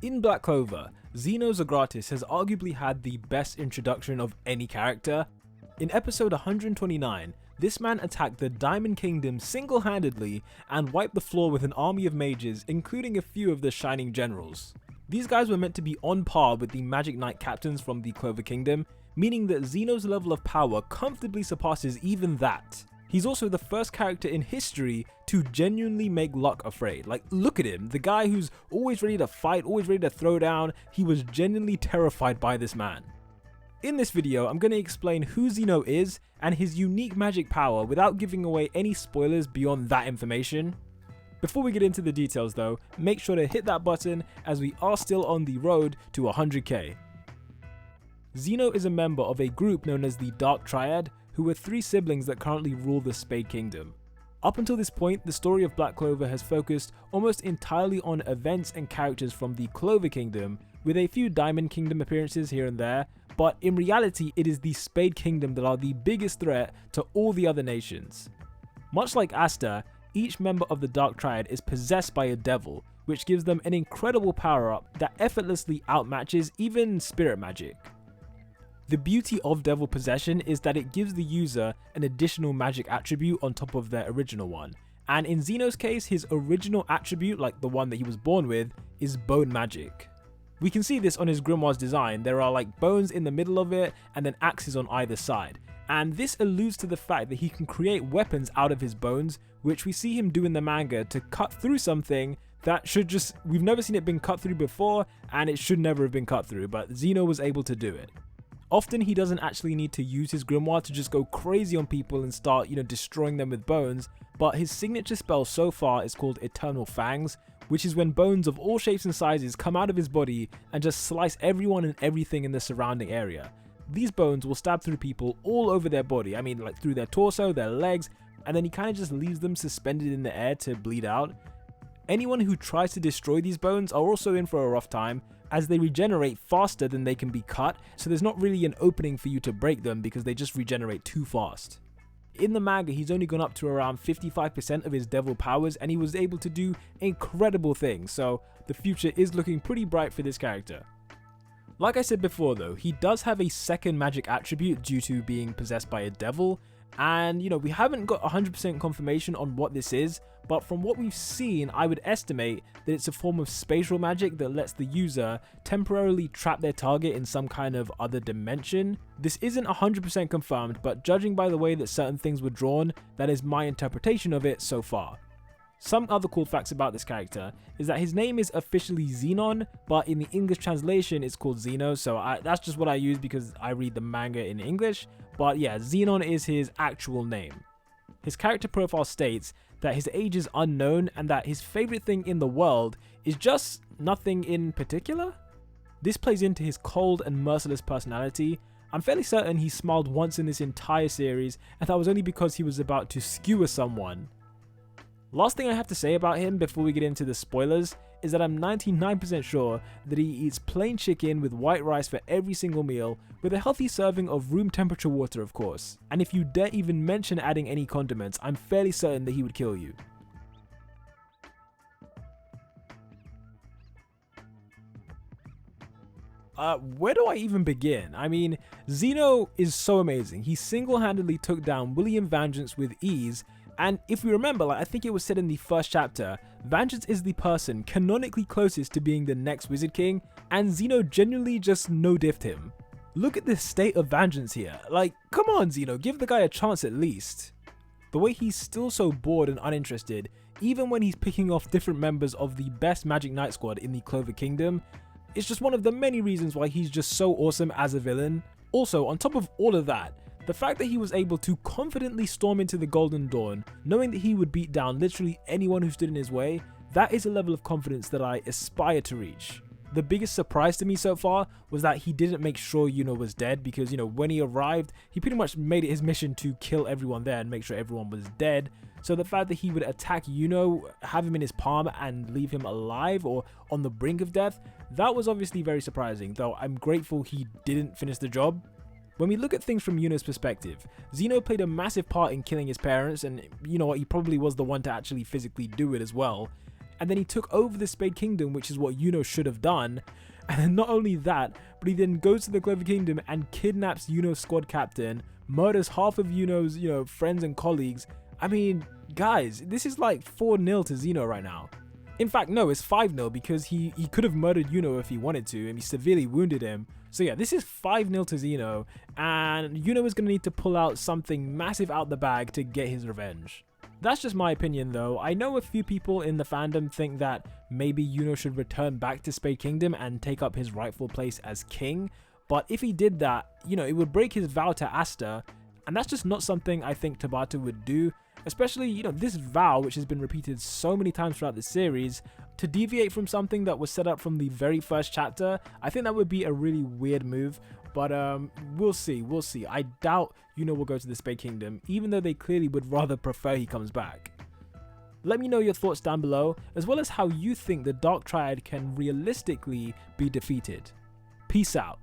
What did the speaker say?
In Black Clover, Zenon Zogratis has arguably had the best introduction of any character. In episode 129, this man attacked the Diamond Kingdom single-handedly and wiped the floor with an army of mages, including a few of the Shining Generals. These guys were meant to be on par with the Magic Knight captains from the Clover Kingdom, meaning that Zeno's level of power comfortably surpasses even that. He's also the first character in history to genuinely make luck afraid. Like, look at him, the guy who's always ready to fight, always ready to throw down. He was genuinely terrified by this man. In this video, I'm going to explain who Zeno is and his unique magic power without giving away any spoilers beyond that information. Before we get into the details though, make sure to hit that button as we are still on the road to 100k. Zeno is a member of a group known as the Dark Triad, who are 3 siblings that currently rule the Spade Kingdom. Up until this point, the story of Black Clover has focused almost entirely on events and characters from the Clover Kingdom, with a few Diamond Kingdom appearances here and there, but in reality it is the Spade Kingdom that are the biggest threat to all the other nations. Much like Asta, each member of the Dark Triad is possessed by a devil, which gives them an incredible power-up that effortlessly outmatches even spirit magic. The beauty of devil possession is that it gives the user an additional magic attribute on top of their original one, and in Zeno's case, his original attribute, like the one that he was born with, is bone magic. We can see this on his grimoire's design. There are like bones in the middle of it and then axes on either side, and this alludes to the fact that he can create weapons out of his bones, which we see him do in the manga to cut through something that we've never seen it been cut through before, and it should never have been cut through, but Zeno was able to do it. Often he doesn't actually need to use his grimoire to just go crazy on people and start, destroying them with bones, but his signature spell so far is called Eternal Fangs, which is when bones of all shapes and sizes come out of his body and just slice everyone and everything in the surrounding area. These bones will stab through people all over their body, like through their torso, their legs, and then he kind of just leaves them suspended in the air to bleed out. Anyone who tries to destroy these bones are also in for a rough time, as they regenerate faster than they can be cut, so there's not really an opening for you to break them because they just regenerate too fast. In the manga, he's only gone up to around 55% of his devil powers, and he was able to do incredible things, so the future is looking pretty bright for this character. Like I said before though, he does have a second magic attribute due to being possessed by a devil, and we haven't got 100% confirmation on what this is, but from what we've seen, I would estimate that it's a form of spatial magic that lets the user temporarily trap their target in some kind of other dimension. This isn't 100% confirmed, but judging by the way that certain things were drawn, that is my interpretation of it so far. Some other cool facts about this character is that his name is officially Zenon, but in the English translation it's called Zeno, so that's just what I use because I read the manga in English, but yeah, Zenon is his actual name. His character profile states that his age is unknown and that his favorite thing in the world is just nothing in particular. This plays into his cold and merciless personality. I'm fairly certain he smiled once in this entire series, and that was only because he was about to skewer someone. Last thing I have to say about him before we get into the spoilers is that I'm 99% sure that he eats plain chicken with white rice for every single meal, with a healthy serving of room temperature water of course, and if you dare even mention adding any condiments, I'm fairly certain that he would kill you. Where do I even begin? Zeno is so amazing. He single-handedly took down William Vengeance with ease. And if we remember, I think it was said in the first chapter, Vengeance is the person canonically closest to being the next Wizard King, and Zeno genuinely just no-diffed him. Look at the state of Vengeance here. Come on Zeno, give the guy a chance at least. The way he's still so bored and uninterested, even when he's picking off different members of the best Magic Knight squad in the Clover Kingdom, it's just one of the many reasons why he's just so awesome as a villain. Also, on top of all of that, the fact that he was able to confidently storm into the Golden Dawn, knowing that he would beat down literally anyone who stood in his way, that is a level of confidence that I aspire to reach. The biggest surprise to me so far was that he didn't make sure Yuno was dead, because when he arrived, he pretty much made it his mission to kill everyone there and make sure everyone was dead. So the fact that he would attack Yuno, have him in his palm and leave him alive or on the brink of death, that was obviously very surprising, though I'm grateful he didn't finish the job. When we look at things from Yuno's perspective, Zeno played a massive part in killing his parents, and you know what, he probably was the one to actually physically do it as well. and then he took over the Spade Kingdom, which is what Yuno should have done. And then not only that, but he then goes to the Clover Kingdom and kidnaps Yuno's squad captain, murders half of Yuno's, friends and colleagues. I mean, guys, this is like 4-0 to Zeno right now. In fact, no, it's 5-0 because he could have murdered Yuno if he wanted to, and he severely wounded him. So yeah, this is 5-0 to Zeno, and Yuno is going to need to pull out something massive out the bag to get his revenge. That's just my opinion though. I know a few people in the fandom think that maybe Yuno should return back to Spade Kingdom and take up his rightful place as king, but if he did that, it would break his vow to Asta, and that's just not something I think Tabata would do, especially, this vow which has been repeated so many times throughout the series. To deviate from something that was set up from the very first chapter, I think that would be a really weird move. But we'll see. I doubt Yuno will go to the Spade Kingdom, even though they clearly would rather prefer he comes back. Let me know your thoughts down below, as well as how you think the Dark Triad can realistically be defeated. Peace out.